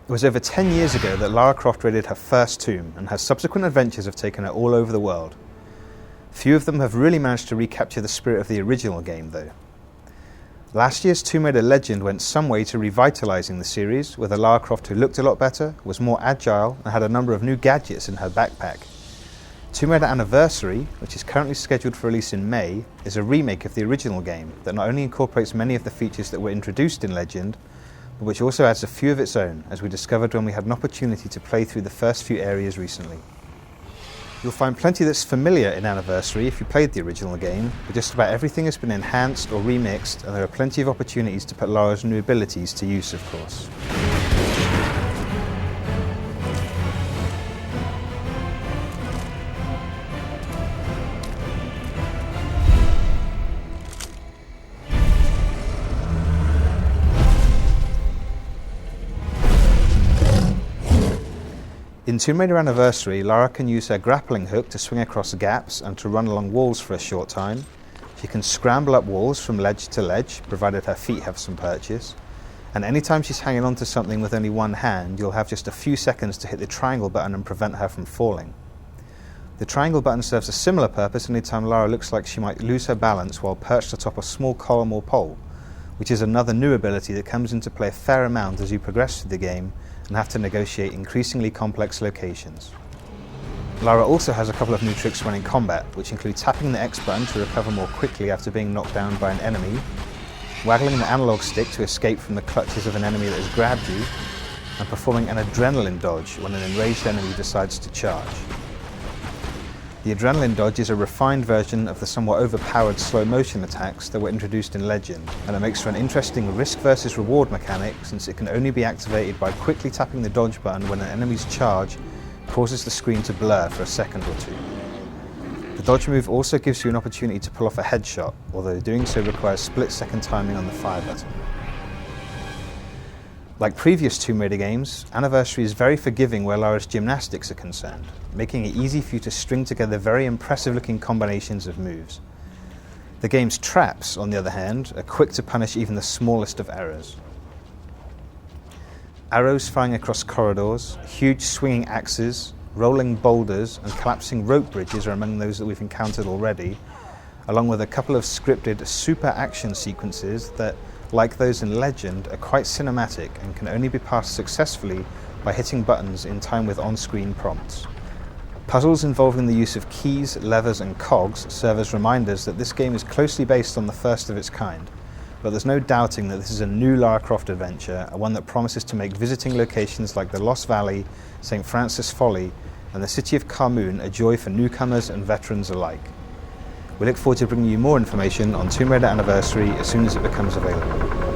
It was over 10 years ago that Lara Croft raided her first tomb, and her subsequent adventures have taken her all over the world. Few of them have really managed to recapture the spirit of the original game, though. Last year's Tomb Raider Legend went some way to revitalising the series, with a Lara Croft who looked a lot better, was more agile, and had a number of new gadgets in her backpack. Tomb Raider Anniversary, which is currently scheduled for release in May, is a remake of the original game that not only incorporates many of the features that were introduced in Legend, but which also adds a few of its own, as we discovered when we had an opportunity to play through the first few areas recently. You'll find plenty that's familiar in Anniversary if you played the original game, but just about everything has been enhanced or remixed, and there are plenty of opportunities to put Lara's new abilities to use, of course. In Tomb Raider Anniversary, Lara can use her grappling hook to swing across gaps and to run along walls for a short time. She can scramble up walls from ledge to ledge, provided her feet have some purchase. And anytime she's hanging onto something with only one hand, you'll have just a few seconds to hit the triangle button and prevent her from falling. The triangle button serves a similar purpose anytime Lara looks like she might lose her balance while perched atop a small column or pole, which is another new ability that comes into play a fair amount as you progress through the game and have to negotiate increasingly complex locations. Lara also has a couple of new tricks when in combat, which include tapping the X button to recover more quickly after being knocked down by an enemy, waggling the analog stick to escape from the clutches of an enemy that has grabbed you, and performing an adrenaline dodge when an enraged enemy decides to charge. The adrenaline dodge is a refined version of the somewhat overpowered slow motion attacks that were introduced in Legend, and it makes for an interesting risk versus reward mechanic since it can only be activated by quickly tapping the dodge button when an enemy's charge causes the screen to blur for a second or two. The dodge move also gives you an opportunity to pull off a headshot, although doing so requires split-second timing on the fire button. Like previous Tomb Raider games, Anniversary is very forgiving where Lara's gymnastics are concerned, making it easy for you to string together very impressive-looking combinations of moves. The game's traps, on the other hand, are quick to punish even the smallest of errors. Arrows flying across corridors, huge swinging axes, rolling boulders, and collapsing rope bridges are among those that we've encountered already, along with a couple of scripted super action sequences that, like those in Legend, are quite cinematic and can only be passed successfully by hitting buttons in time with on-screen prompts. Puzzles involving the use of keys, levers and cogs serve as reminders that this game is closely based on the first of its kind, but there's no doubting that this is a new Lara Croft adventure, one that promises to make visiting locations like the Lost Valley, St. Francis Folly and the city of Carmoon a joy for newcomers and veterans alike. We look forward to bringing you more information on Tomb Raider Anniversary as soon as it becomes available.